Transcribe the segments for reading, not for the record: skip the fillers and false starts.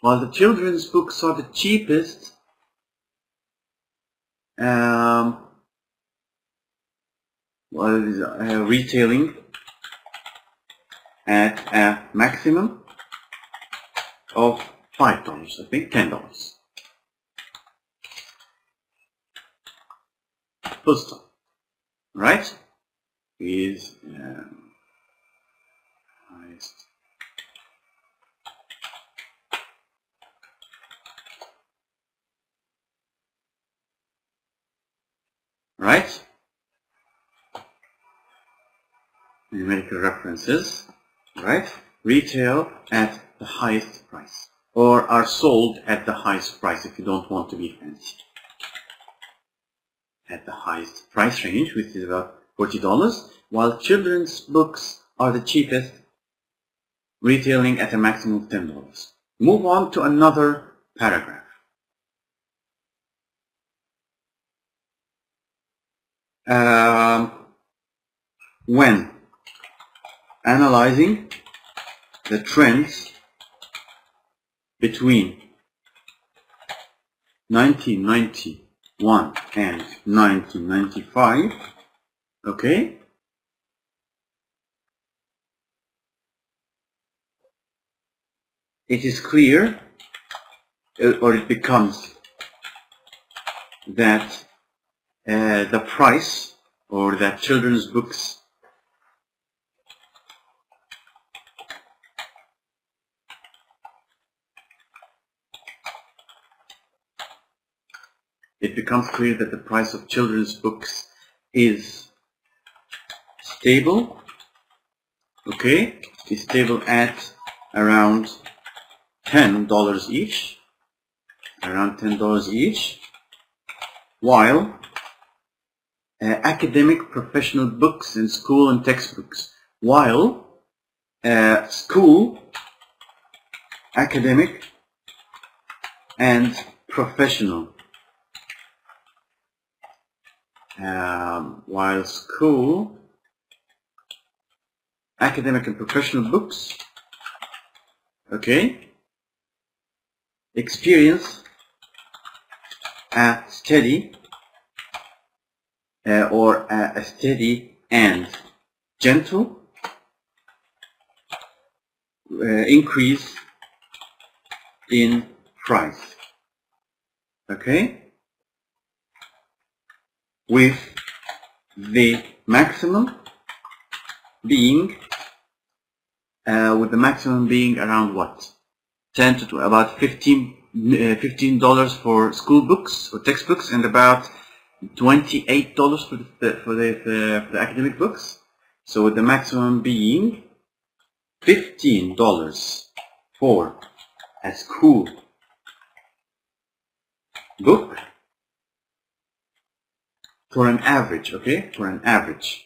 While the children's books are the cheapest, retailing at a maximum of $5, I think $10. Full stop. Right? Is highest. Right? Numerical references, right? Retail at the highest price, or are sold at the highest price if you don't want to be fancy. At the highest price range, which is about $40, while children's books are the cheapest, retailing at a maximum of $10. Move on to another paragraph. When analyzing the trends between 1991 and 1995, okay, it is clear, or it becomes, that the price, or that children's books it becomes clear that the price of children's books is stable, okay, is stable at around $10 each, while academic professional books and school and textbooks, while school, academic, and professional, while school, academic and professional books, okay, experience a steady a steady and gentle increase in price, okay, with the maximum being around what? 10 to about $15 for school books or textbooks, and about $28 for the academic books. So with the maximum being $15 for a school book, for an average, okay, for an average.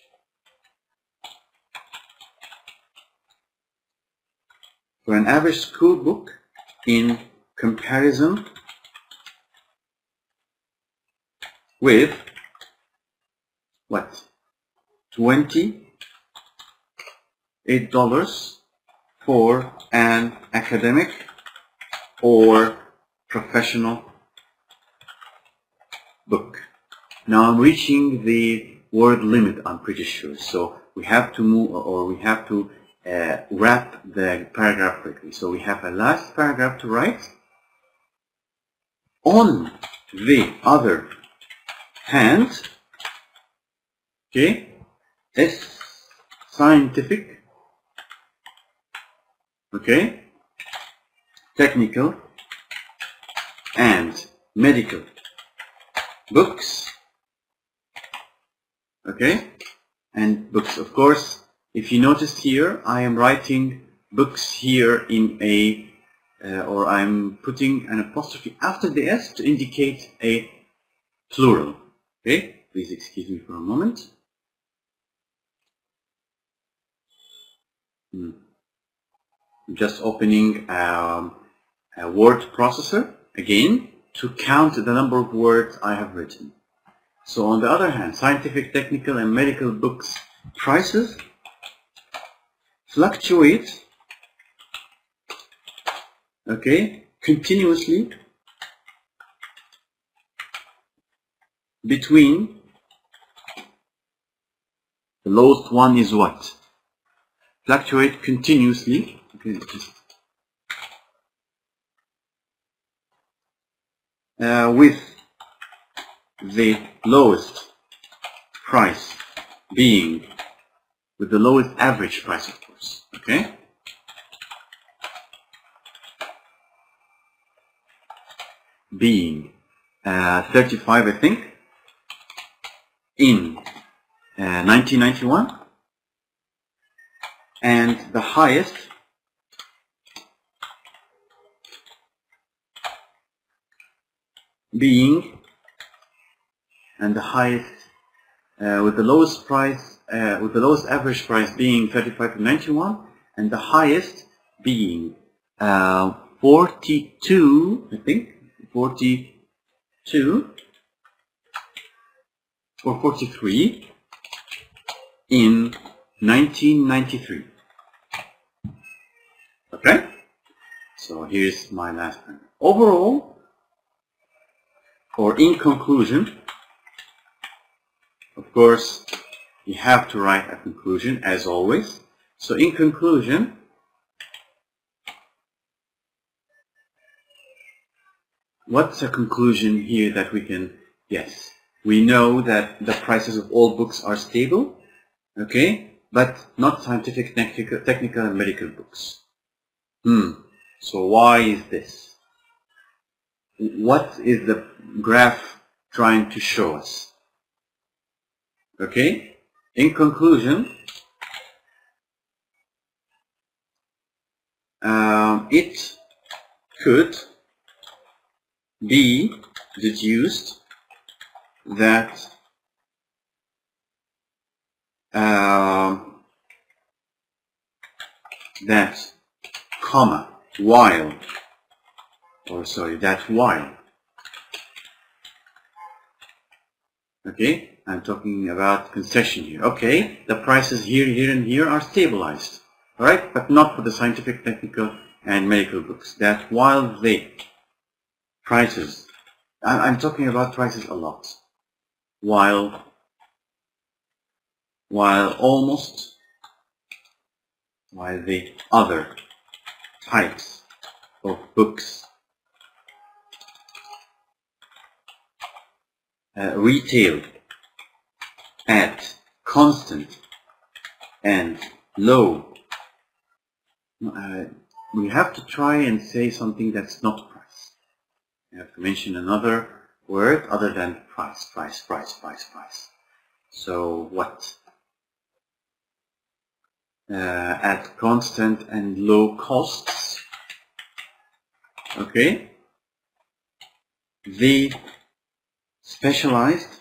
For an average school book, in comparison with what? $28 for an academic or professional book. Now I'm reaching the word limit, I'm pretty sure, so we have to move, or we have to wrap the paragraph quickly. So we have a last paragraph to write. On the other hand, okay, it's scientific, okay, technical, and medical books, okay, and books, of course. If you noticed here, I am writing books here in a, or I'm putting an apostrophe after the S to indicate a plural. Okay, please excuse me for a moment. I'm just opening a word processor again to count the number of words I have written. So on the other hand, scientific, technical, and medical books prices fluctuate, okay, continuously between the lowest one is what? Fluctuate continuously. Okay, just with the lowest price being with the lowest average price, of course. Okay. Being 35, I think, in 1991, and the highest being, and the highest with the lowest price, with the lowest average price being 35 to 91, and the highest being 42, I think, 42 or 43 in 1993. Okay, so here's my last one. Overall, or in conclusion, of course, you have to write a conclusion as always. So in conclusion, what's a conclusion here that we can, yes, we know that the prices of all books are stable, okay, but not scientific, technical and medical books. So why is this? What is the graph trying to show us? Okay, in conclusion, it could be deduced that while okay, I'm talking about concession here. Okay, the prices here, here and here are stabilized, alright, but not for the scientific, technical and medical books. That while the prices, I'm talking about prices a lot, while the other types of books retail at constant and low, we have to try and say something that's not price. We have to mention another word other than price. So what? At constant and low costs, okay, the specialized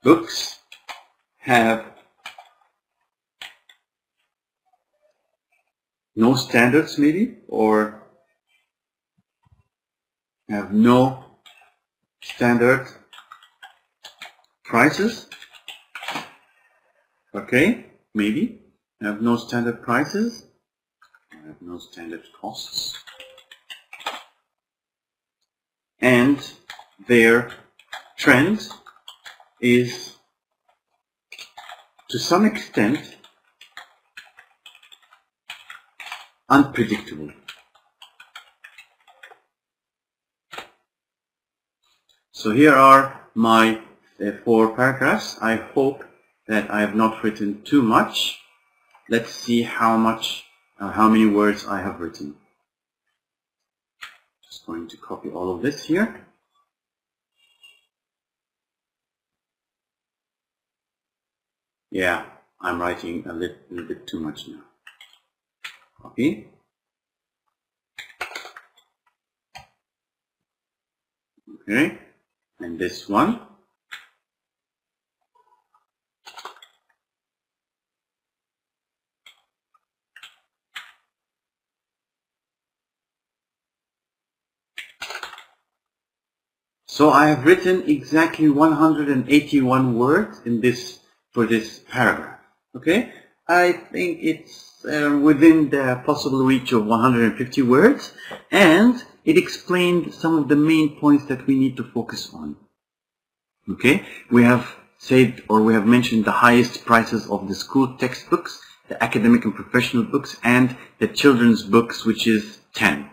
books have no standards, maybe, or have no standard prices. Okay, maybe have no standard prices, have no standard costs, and their trend is to some extent unpredictable. So here are my 4 paragraphs. I hope that I have not written too much. Let's see how many words I have written. Just going to copy all of this here. Yeah, I'm writing a little bit too much now. Copy. Okay, and this one. So I have written exactly 181 words in this, for this paragraph. Okay, I think it's within the possible reach of 150 words, and it explained some of the main points that we need to focus on. Okay, we have said, or we have mentioned the highest prices of the school textbooks, the academic and professional books, and the children's books, which is 10.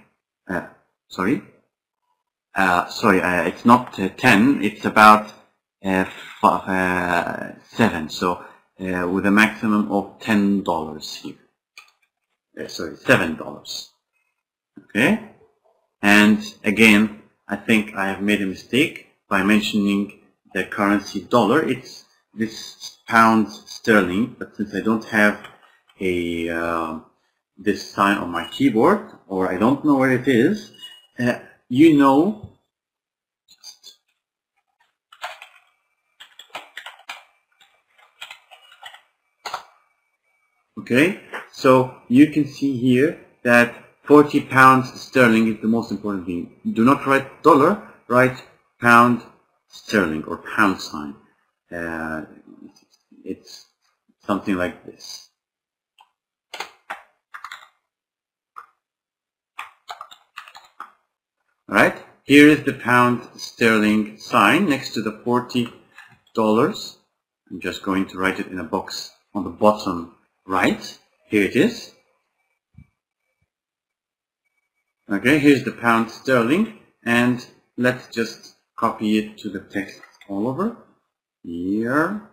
It's not 10, it's about 7, so with a maximum of $10 here. $7. Okay, and again, I think I have made a mistake by mentioning the currency dollar. It's this pounds sterling, but since I don't have a this sign on my keyboard, or I don't know where it is, you know, okay, so you can see here that 40 pounds sterling is the most important thing. Do not write dollar, write pound sterling or pound sign. It's something like this. Alright, here is the pound sterling sign next to the $40. I'm just going to write it in a box on the bottom right. Here it is. Okay, here's the pound sterling, and let's just copy it to the text all over. Here.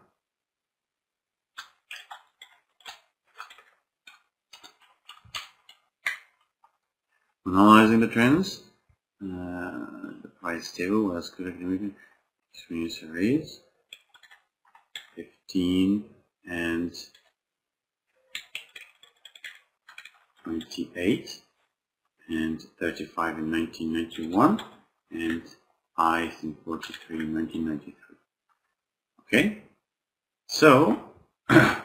Analyzing the trends. The price table was correctly experience arrays 15 and 28 and 35 in 1991 and highs in 43 in 1993. Okay, so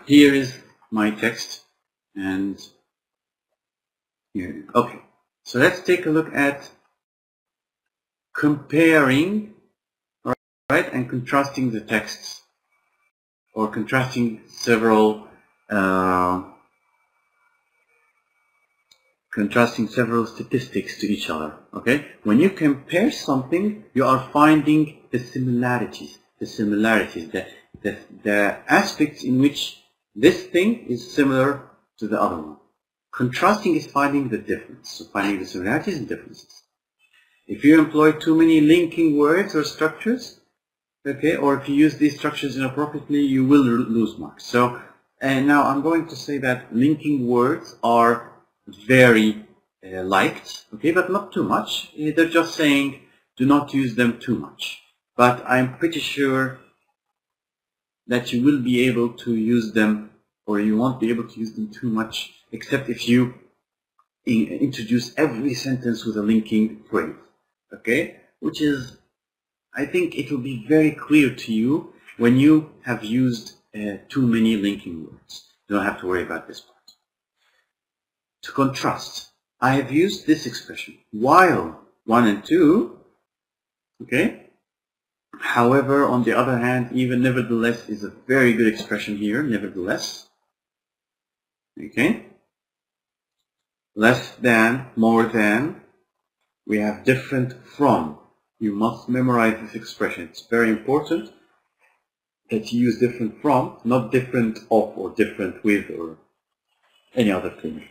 here is my text, and here. Okay, so let's take a look at comparing, right, and contrasting the texts, or contrasting several statistics to each other. Okay, when you compare something, you are finding the similarities, the aspects in which this thing is similar to the other one. Contrasting is finding the difference, so finding the similarities and differences. If you employ too many linking words or structures, okay, or if you use these structures inappropriately, you will lose marks. So, and now I'm going to say that linking words are very liked, okay, but not too much. They're just saying do not use them too much. But I'm pretty sure that you will be able to use them, or you won't be able to use them too much, except if you introduce every sentence with a linking phrase. Okay, which is, I think it will be very clear to you when you have used too many linking words. You don't have to worry about this part. To contrast, I have used this expression, while 1 and 2, okay? However, on the other hand, even nevertheless is a very good expression here, nevertheless. Okay? Less than, more than. We have different from. You must memorize this expression. It's very important that you use different from, not different of or different with or any other thing.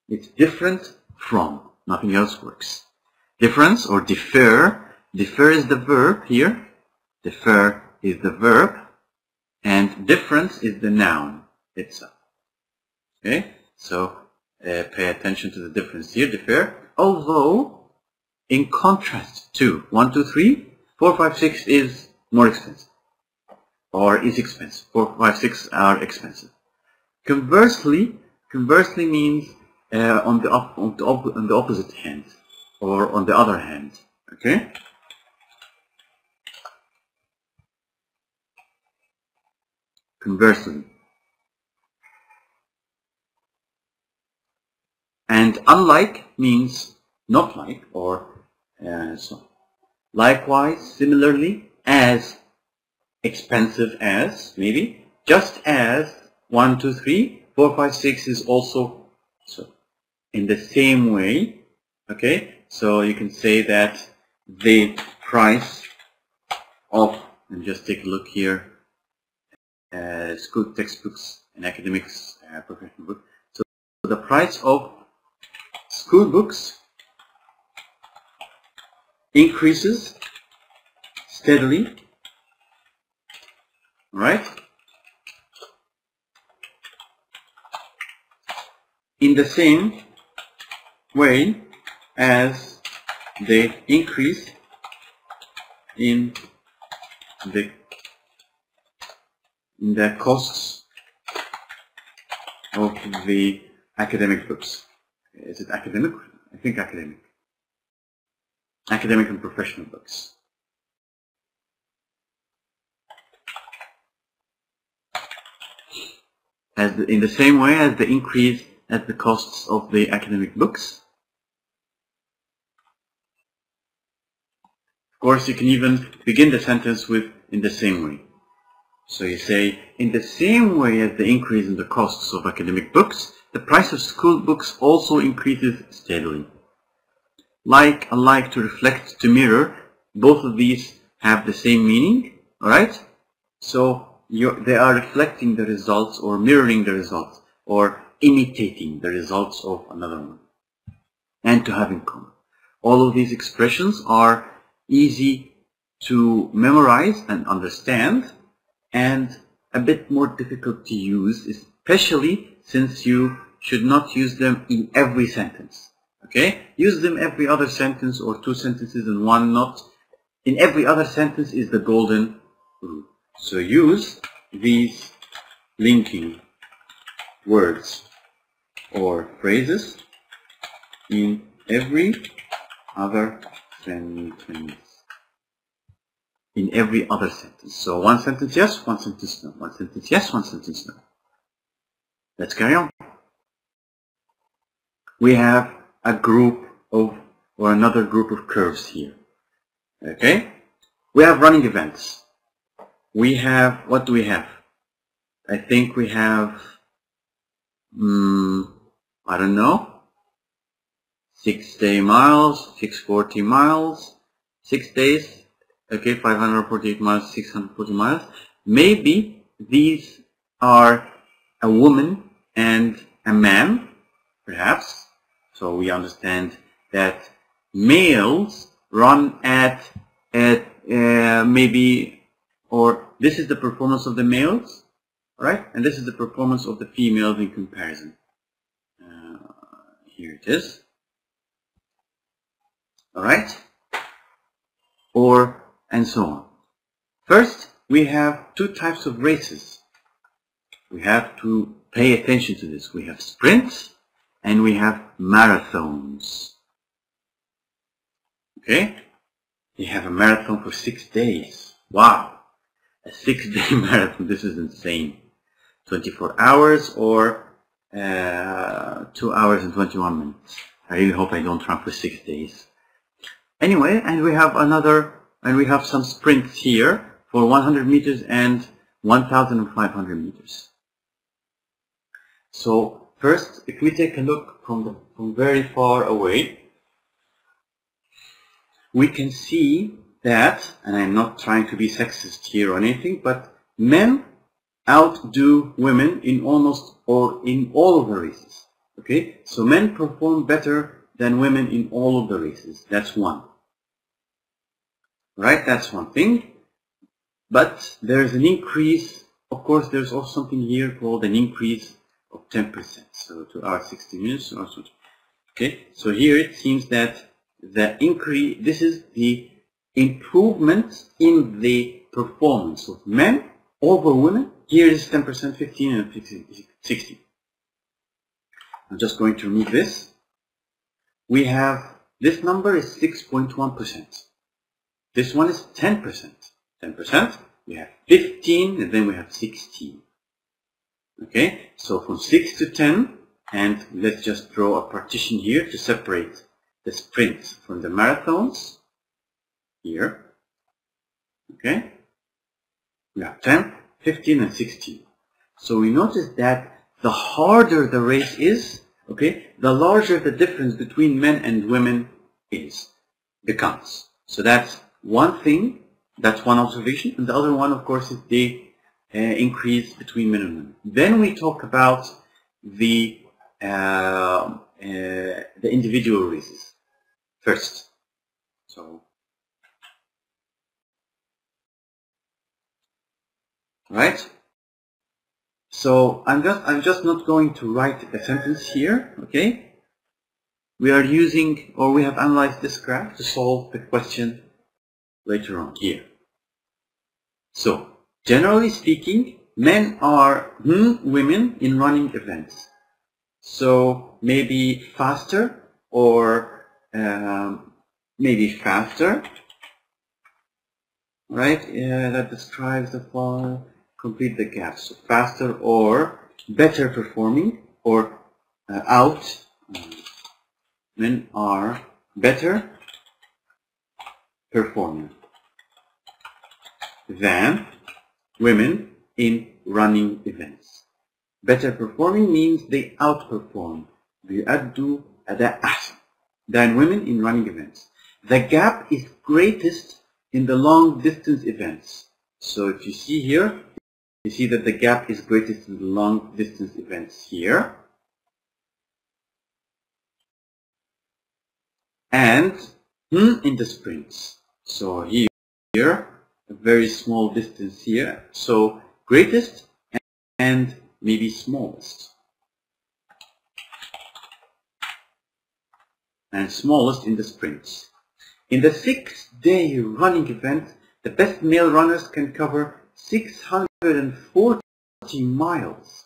It's different from. Nothing else works. Difference or differ. Differ is the verb here. Differ is the verb. And difference is the noun itself. Okay? So pay attention to the difference here. Differ. Although, in contrast to 1, 2, 3, 4, 5, 6 is more expensive, or is expensive. 4, 5, 6 are expensive. Conversely means on the opposite hand, or on the other hand. Okay. Conversely. And unlike means not like, or so. Likewise, similarly, as, expensive as, maybe, just as, 1, 2, 3, 4, 5, 6 is also so in the same way. Okay, so you can say that the price of, and just take a look here, school textbooks and academics, professional books. So the price of school books increases steadily, right? In the same way as the increase in the costs of the academic books. Is it academic? I think academic. Academic and professional books. In the same way as the increase at the costs of the academic books. Of course, you can even begin the sentence with in the same way. So you say, in the same way as the increase in the costs of academic books, the price of school books also increases steadily. Like, alike, to reflect, to mirror, both of these have the same meaning, alright? So they are reflecting the results or mirroring the results or imitating the results of another one. And to have in common. All of these expressions are easy to memorize and understand, and a bit more difficult to use, especially since you should not use them in every sentence. Okay? Use them every other sentence or two sentences and one not. In every other sentence is the golden rule. So use these linking words or phrases in every other sentence. In every other sentence. So one sentence yes, one sentence no. One sentence yes, one sentence no. Let's carry on. We have a group of, or another group of curves here. Okay? We have running events. We have, what do we have? I think we have, I don't know, 6-day miles, 640 miles, 6 days. Okay, 548 miles, 640 miles. Maybe these are a woman and a man, perhaps. So we understand that males run at maybe, or this is the performance of the males, right? And this is the performance of the females in comparison. Here it is. All right? Or and so on. First, we have two types of races. We have to pay attention to this. We have sprints and we have marathons. Okay? You have a marathon for 6 days. Wow! A 6-day marathon. This is insane. 24 hours or 2 hours and 21 minutes. I really hope I don't run for 6 days. Anyway, and we have another, and we have some sprints here for 100 meters and 1,500 meters. So first, if we take a look from very far away, we can see that, and I'm not trying to be sexist here or anything, but men outdo women in almost or in all of the races. Okay, so men perform better than women in all of the races. That's one. Right, that's one thing. But there's an increase. Of course, there's also something here called an increase of 10%. So 2 hours 60 minutes. Okay, so here it seems that the increase, this is the improvement in the performance of men over women. Here is 10%, 15, and 16. I'm just going to remove this. We have, this number is 6.1%. This one is 10%. 10%, we have 15, and then we have 16. Okay, so from 6 to 10, and let's just draw a partition here to separate the sprints from the marathons. Here. Okay, we have 10, 15, and 16. So we notice that the harder the race is, okay, the larger the difference between men and women becomes. So that's one thing, that's one observation, and the other one, of course, is the increase between men and women. Then we talk about the individual races first. So, right? So I'm just not going to write a sentence here, okay? We are using, or we have analyzed this graph to solve the question later on here. So, generally speaking, men are women in running events. So maybe faster or maybe faster, right? That describes the fall. Complete the gaps. So faster or better performing, or out. Men are better performing than women in running events. Better performing means they outperform. بيؤدوا أداء أحسن than women in running events. The gap is greatest in the long distance events. So if you see here, you see that the gap is greatest in the long distance events here. And in the sprints. So here, a very small distance here. So greatest and maybe smallest. And smallest in the sprints. In the 6-day running event, the best male runners can cover 640 miles.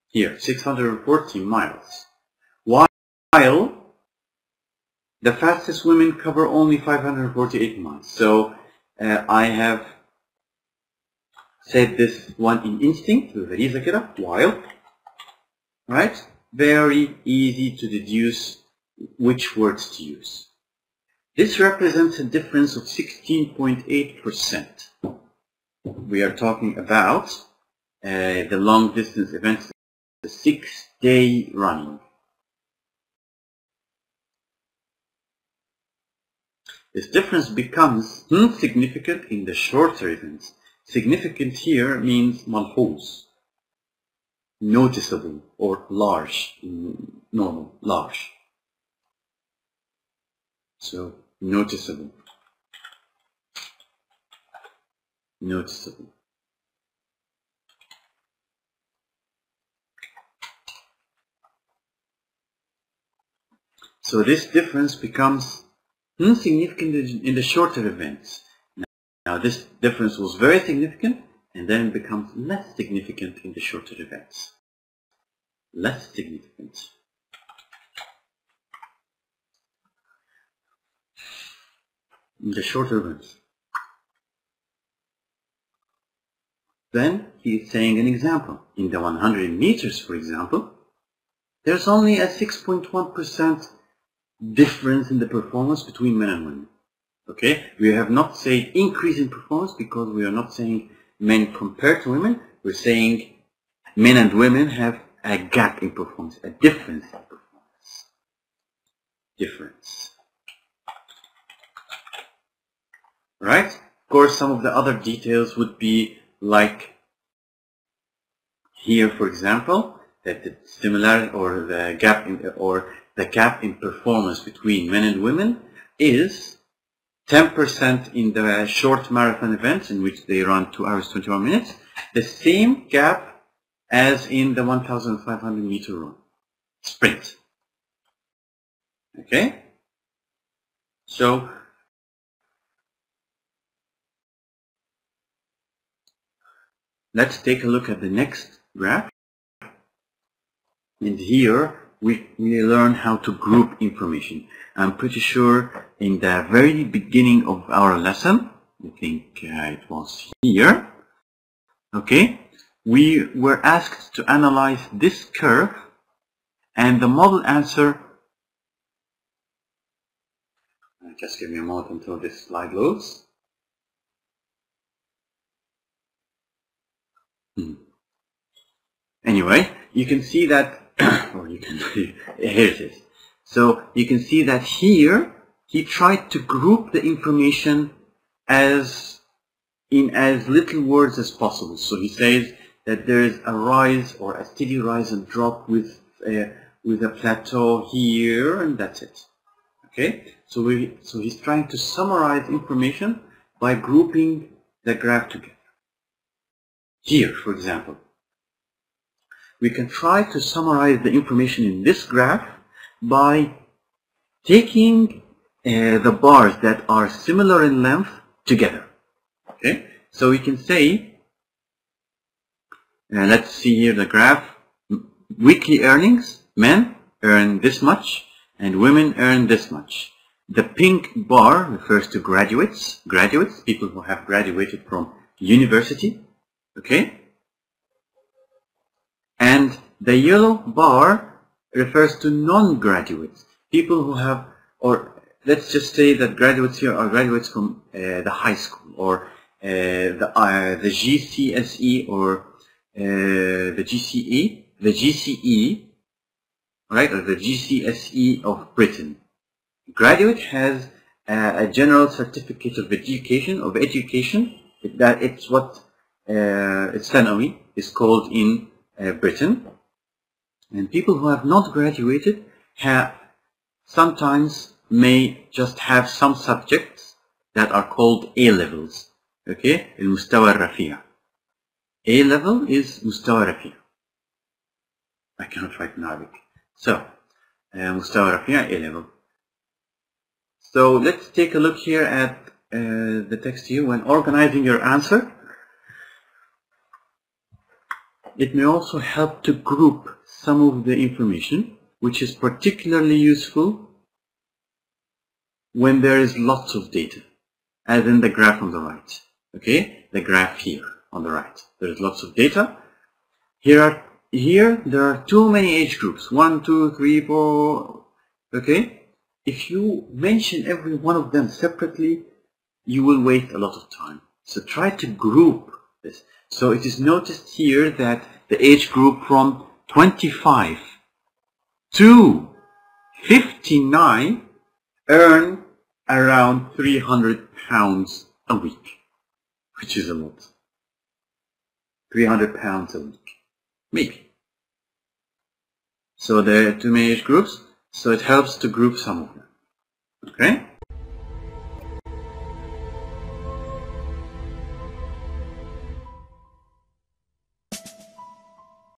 Here, 640 miles. While the fastest women cover only 548 miles. So I have said this one in instinct, while, right? Very easy to deduce which words to use. This represents a difference of 16.8%. We are talking about the long distance events, the 6-day running. This difference becomes significant in the shorter events. Significant here means malhous, noticeable, or large, normal, large. So, noticeable. Noticeable. So this difference becomes significant in the shorter events. Now this difference was very significant, and then it becomes less significant in the shorter events. Less significant. In the shorter events. Then he is saying an example. In the 100 meters, for example, there's only a 6.1% difference in the performance between men and women. Okay, we have not said increase in performance because we are not saying men compared to women. We're saying men and women have a gap in performance, a difference in performance. Difference. Right? Of course, some of the other details would be like here, for example, that the similarity or the gap in performance between men and women is 10% in the short marathon events in which they run 2 hours 21 minutes, the same gap as in the 1,500 meter run sprint. Okay? So let's take a look at the next graph. And here we learn how to group information. I'm pretty sure in the very beginning of our lesson, I think it was here, okay, we were asked to analyze this curve, and the model answer, just give me a moment until this slide loads. Anyway, you can see that, or you can, here it is. So you can see that here, he tried to group the information in as little words as possible. So he says that there is a rise or a steady rise and drop with a plateau here, and that's it. Okay, so he's trying to summarize information by grouping the graph together. Here, for example, we can try to summarize the information in this graph by taking the bars that are similar in length together. Okay, so we can say, let's see here the graph. Weekly earnings, men earn this much and women earn this much. The pink bar refers to graduates, people who have graduated from university. Okay, and the yellow bar refers to non-graduates, people who have, or let's just say that graduates here are graduates from the high school, or the GCSE, or the GCE, right, or the GCSE of Britain. Graduate has a general certificate of education, that it's what it's ثانوي is called in Britain. And people who have not graduated sometimes may just have some subjects that are called A-levels. Okay, المستوى الرفيع. A-level is مستوى رفيع. I cannot write in Arabic. So, مستوى رفيع, A-level. So let's take a look here at the text here. When organizing your answer, it may also help to group some of the information, which is particularly useful when there is lots of data, as in the graph on the right. Okay, the graph here on the right. There is lots of data. Here there are too many age groups. 1, 2, 3, 4. Okay, if you mention every one of them separately, you will waste a lot of time. So try to group this. So it is noticed here that the age group from 25 to 59 earn around £300 a week, which is a lot. £300 a week, maybe. So there are too many age groups, so it helps to group some of them. Okay?